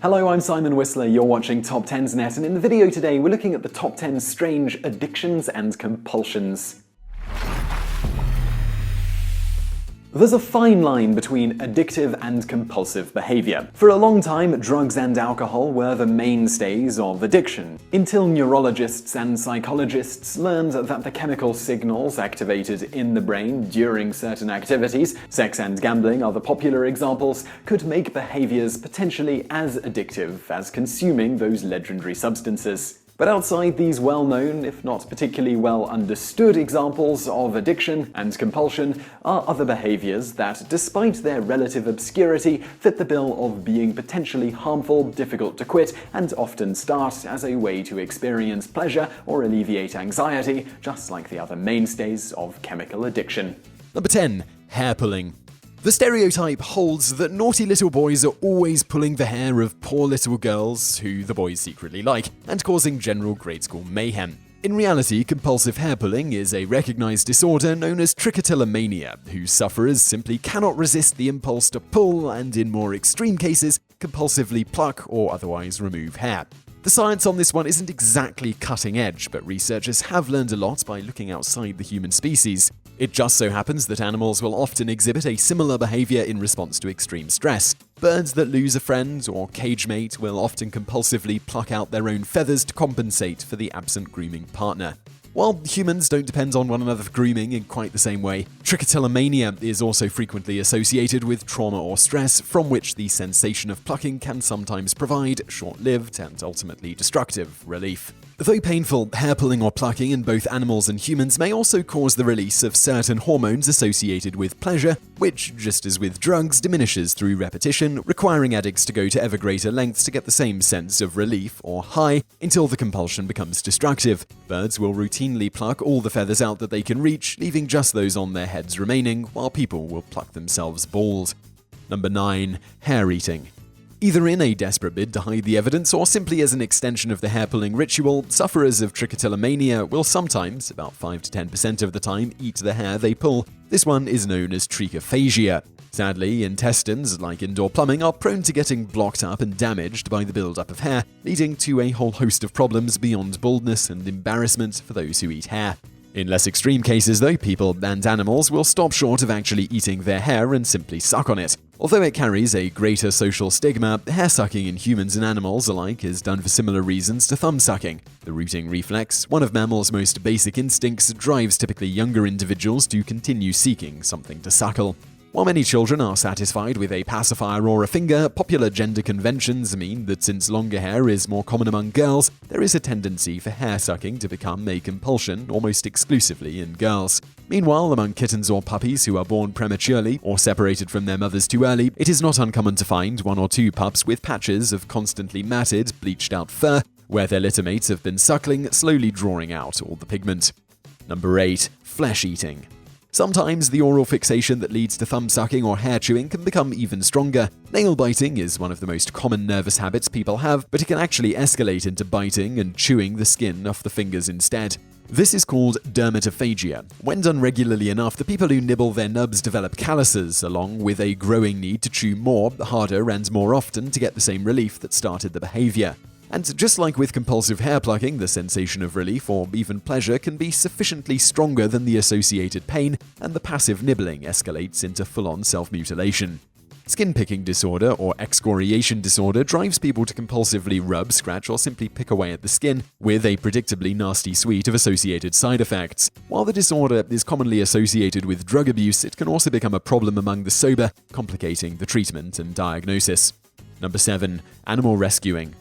Hello, I'm Simon Whistler, you're watching TopTenzNet, and in the video today we're looking at the top 10 strange addictions and compulsions. There's a fine line between addictive and compulsive behavior. For a long time, drugs and alcohol were the mainstays of addiction, until neurologists and psychologists learned that the chemical signals activated in the brain during certain activities, sex and gambling are the popular examples, could make behaviors potentially as addictive as consuming those legendary substances. But outside these well-known, if not particularly well-understood examples of addiction and compulsion are other behaviors that, despite their relative obscurity, fit the bill of being potentially harmful, difficult to quit, and often start as a way to experience pleasure or alleviate anxiety, just like the other mainstays of chemical addiction. Number 10. Hair pulling. The stereotype holds that naughty little boys are always pulling the hair of poor little girls who the boys secretly like, and causing general grade school mayhem. In reality, compulsive hair pulling is a recognized disorder known as trichotillomania, whose sufferers simply cannot resist the impulse to pull and, in more extreme cases, compulsively pluck or otherwise remove hair. The science on this one isn't exactly cutting edge, but researchers have learned a lot by looking outside the human species. It just so happens that animals will often exhibit a similar behavior in response to extreme stress. Birds that lose a friend or cage mate will often compulsively pluck out their own feathers to compensate for the absent grooming partner. While humans don't depend on one another for grooming in quite the same way, trichotillomania is also frequently associated with trauma or stress, from which the sensation of plucking can sometimes provide short-lived and ultimately destructive relief. Though painful, hair pulling or plucking in both animals and humans may also cause the release of certain hormones associated with pleasure, which, just as with drugs, diminishes through repetition, requiring addicts to go to ever greater lengths to get the same sense of relief or high until the compulsion becomes destructive. Birds will routinely pluck all the feathers out that they can reach, leaving just those on their heads remaining, while people will pluck themselves bald. Number 9. Hair eating. Either in a desperate bid to hide the evidence or simply as an extension of the hair-pulling ritual, sufferers of trichotillomania will sometimes, about 5 to 10% of the time, eat the hair they pull. This one is known as trichophagia. Sadly, intestines, like indoor plumbing, are prone to getting blocked up and damaged by the build-up of hair, leading to a whole host of problems beyond baldness and embarrassment for those who eat hair. In less extreme cases, though, people and animals will stop short of actually eating their hair and simply suck on it. Although it carries a greater social stigma, hair sucking in humans and animals alike is done for similar reasons to thumb sucking. The rooting reflex, one of mammals' most basic instincts, drives typically younger individuals to continue seeking something to suckle. While many children are satisfied with a pacifier or a finger, popular gender conventions mean that since longer hair is more common among girls, there is a tendency for hair sucking to become a compulsion almost exclusively in girls. Meanwhile, among kittens or puppies who are born prematurely or separated from their mothers too early, it is not uncommon to find 1 or 2 pups with patches of constantly matted, bleached-out fur, where their litter mates have been suckling, slowly drawing out all the pigment. Number 8. Flesh eating. Sometimes the oral fixation that leads to thumb sucking or hair chewing can become even stronger. Nail biting is one of the most common nervous habits people have, but it can actually escalate into biting and chewing the skin off the fingers instead. This is called dermatophagia. When done regularly enough, the people who nibble their nubs develop calluses, along with a growing need to chew more, harder, and more often to get the same relief that started the behavior. And just like with compulsive hair plucking, the sensation of relief or even pleasure can be sufficiently stronger than the associated pain, and the passive nibbling escalates into full-on self-mutilation. Skin-picking disorder or excoriation disorder drives people to compulsively rub, scratch, or simply pick away at the skin, with a predictably nasty suite of associated side effects. While the disorder is commonly associated with drug abuse, it can also become a problem among the sober, complicating the treatment and diagnosis. Number 7. Animal rescuing.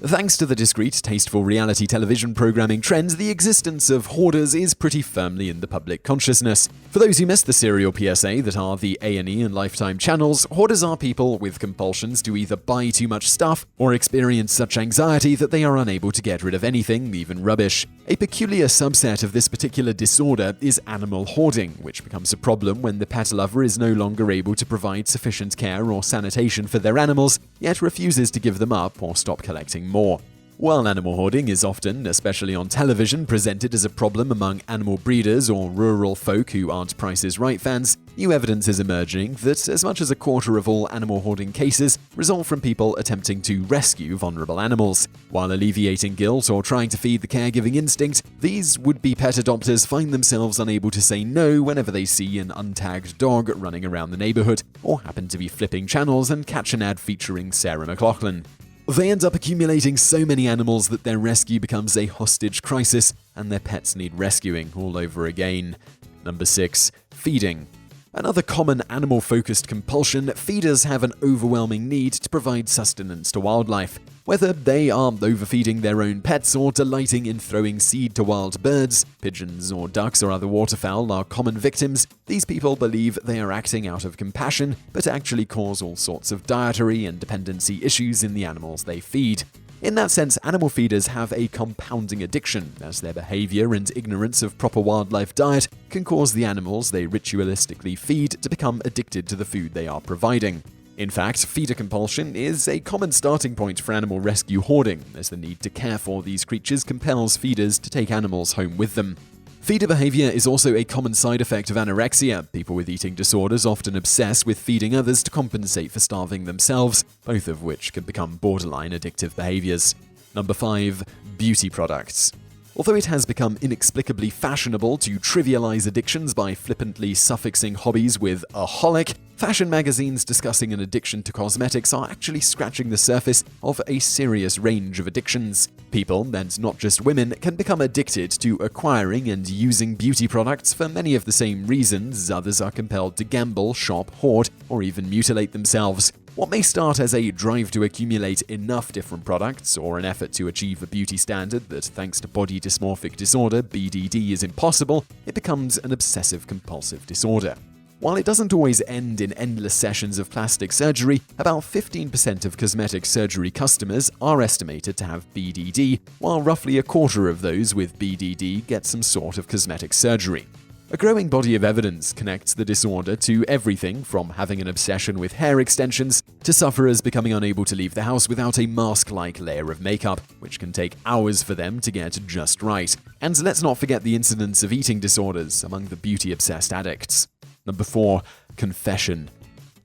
Thanks to the discreet, tasteful reality television programming trend, the existence of hoarders is pretty firmly in the public consciousness. For those who missed the serial PSA that are the A&E and Lifetime channels, hoarders are people with compulsions to either buy too much stuff or experience such anxiety that they are unable to get rid of anything, even rubbish. A peculiar subset of this particular disorder is animal hoarding, which becomes a problem when the pet lover is no longer able to provide sufficient care or sanitation for their animals, yet refuses to give them up or stop collecting more. While animal hoarding is often, especially on television, presented as a problem among animal breeders or rural folk who aren't Price is Right fans, new evidence is emerging that as much as a quarter of all animal hoarding cases result from people attempting to rescue vulnerable animals. While alleviating guilt or trying to feed the caregiving instinct, these would-be pet adopters find themselves unable to say no whenever they see an untagged dog running around the neighborhood or happen to be flipping channels and catch an ad featuring Sarah McLachlan. They end up accumulating so many animals that their rescue becomes a hostage crisis and their pets need rescuing all over again. Number 6. Feeding. Another common animal-focused compulsion, feeders have an overwhelming need to provide sustenance to wildlife. Whether they are overfeeding their own pets or delighting in throwing seed to wild birds, pigeons or ducks or other waterfowl are common victims. These people believe they are acting out of compassion, but actually cause all sorts of dietary and dependency issues in the animals they feed. In that sense, animal feeders have a compounding addiction, as their behavior and ignorance of proper wildlife diet can cause the animals they ritualistically feed to become addicted to the food they are providing. In fact, feeder compulsion is a common starting point for animal rescue hoarding, as the need to care for these creatures compels feeders to take animals home with them. Feeder behavior is also a common side effect of anorexia. People with eating disorders often obsess with feeding others to compensate for starving themselves, both of which can become borderline addictive behaviors. Number 5. Beauty products. Although it has become inexplicably fashionable to trivialize addictions by flippantly suffixing hobbies with aholic, fashion magazines discussing an addiction to cosmetics are actually scratching the surface of a serious range of addictions. People, and not just women, can become addicted to acquiring and using beauty products for many of the same reasons others are compelled to gamble, shop, hoard, or even mutilate themselves. What may start as a drive to accumulate enough different products or an effort to achieve a beauty standard that, thanks to body dysmorphic disorder, BDD, is impossible, it becomes an obsessive-compulsive disorder. While it doesn't always end in endless sessions of plastic surgery, about 15% of cosmetic surgery customers are estimated to have BDD, while roughly a quarter of those with BDD get some sort of cosmetic surgery. A growing body of evidence connects the disorder to everything from having an obsession with hair extensions to sufferers becoming unable to leave the house without a mask-like layer of makeup, which can take hours for them to get just right. And let's not forget the incidence of eating disorders among the beauty-obsessed addicts. Number 4. Confession.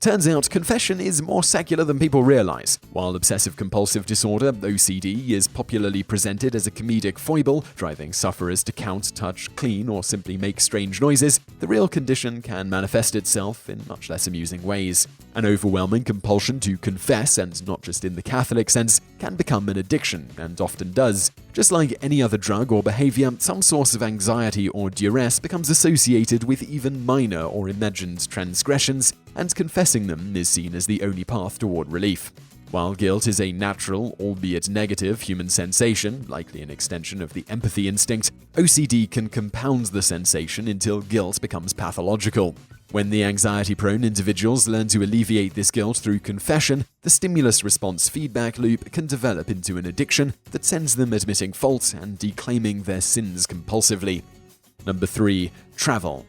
Turns out confession is more secular than people realize. While obsessive-compulsive disorder, OCD, is popularly presented as a comedic foible, driving sufferers to count, touch, clean, or simply make strange noises, the real condition can manifest itself in much less amusing ways. An overwhelming compulsion to confess, and not just in the Catholic sense, can become an addiction, and often does. Just like any other drug or behavior, some source of anxiety or duress becomes associated with even minor or imagined transgressions, and confessing them is seen as the only path toward relief. While guilt is a natural, albeit negative, human sensation, likely an extension of the empathy instinct, OCD can compound the sensation until guilt becomes pathological. When the anxiety-prone individuals learn to alleviate this guilt through confession, the stimulus-response feedback loop can develop into an addiction that sends them admitting fault and declaiming their sins compulsively. Number 3. Travel.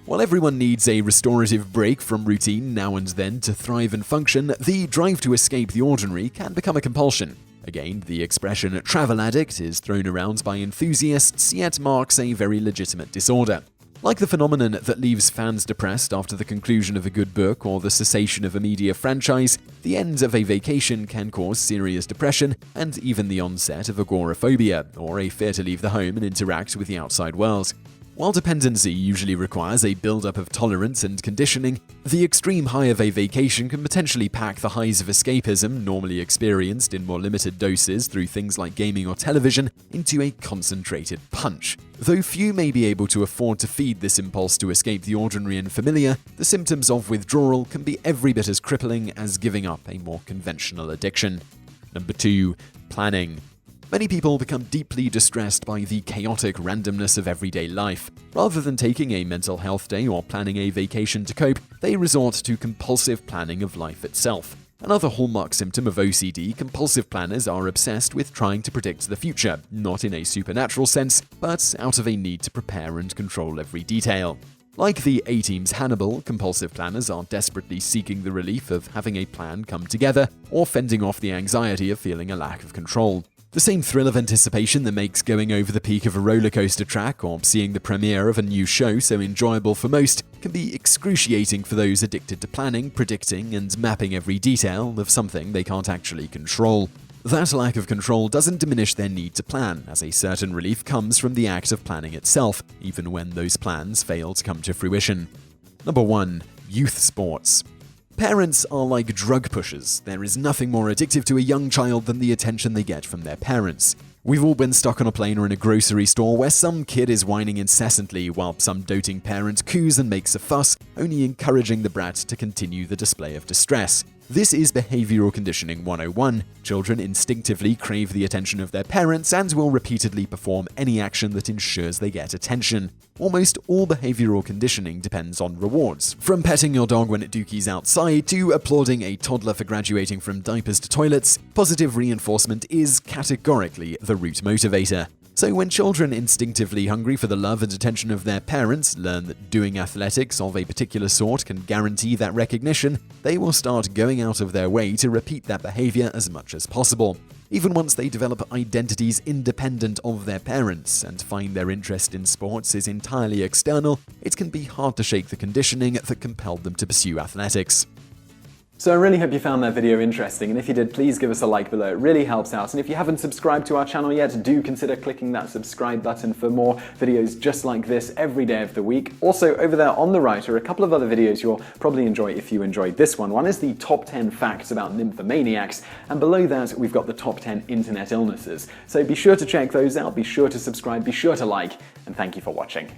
While everyone needs a restorative break from routine now and then to thrive and function, the drive to escape the ordinary can become a compulsion. Again, the expression travel addict is thrown around by enthusiasts, yet marks a very legitimate disorder. Like the phenomenon that leaves fans depressed after the conclusion of a good book or the cessation of a media franchise, the end of a vacation can cause serious depression and even the onset of agoraphobia, or a fear to leave the home and interact with the outside world. While dependency usually requires a build-up of tolerance and conditioning, the extreme high of a vacation can potentially pack the highs of escapism normally experienced in more limited doses through things like gaming or television into a concentrated punch. Though few may be able to afford to feed this impulse to escape the ordinary and familiar, the symptoms of withdrawal can be every bit as crippling as giving up a more conventional addiction. Number 2. Planning. Many people become deeply distressed by the chaotic randomness of everyday life. Rather than taking a mental health day or planning a vacation to cope, they resort to compulsive planning of life itself. Another hallmark symptom of OCD, compulsive planners are obsessed with trying to predict the future, not in a supernatural sense, but out of a need to prepare and control every detail. Like the A-Team's Hannibal, compulsive planners are desperately seeking the relief of having a plan come together or fending off the anxiety of feeling a lack of control. The same thrill of anticipation that makes going over the peak of a roller coaster track or seeing the premiere of a new show so enjoyable for most can be excruciating for those addicted to planning, predicting, and mapping every detail of something they can't actually control. That lack of control doesn't diminish their need to plan, as a certain relief comes from the act of planning itself, even when those plans fail to come to fruition. Number 1. Youth sports. Parents are like drug pushers. There is nothing more addictive to a young child than the attention they get from their parents. We've all been stuck on a plane or in a grocery store where some kid is whining incessantly while some doting parent coos and makes a fuss, only encouraging the brat to continue the display of distress. This is behavioral conditioning 101. Children instinctively crave the attention of their parents and will repeatedly perform any action that ensures they get attention. Almost all behavioral conditioning depends on rewards. From petting your dog when it dookies outside to applauding a toddler for graduating from diapers to toilets, positive reinforcement is categorically the root motivator. So when children instinctively hungry for the love and attention of their parents learn that doing athletics of a particular sort can guarantee that recognition, they will start going out of their way to repeat that behavior as much as possible. Even once they develop identities independent of their parents and find their interest in sports is entirely external, it can be hard to shake the conditioning that compelled them to pursue athletics. So I really hope you found that video interesting, and if you did, please give us a like below. It really helps out. And if you haven't subscribed to our channel yet, do consider clicking that subscribe button for more videos just like this every day of the week. Also, over there on the right are a couple of other videos you'll probably enjoy if you enjoyed this one. One is the top 10 facts about nymphomaniacs, and below that we've got the top 10 internet illnesses. So be sure to check those out, be sure to subscribe, be sure to like, and thank you for watching.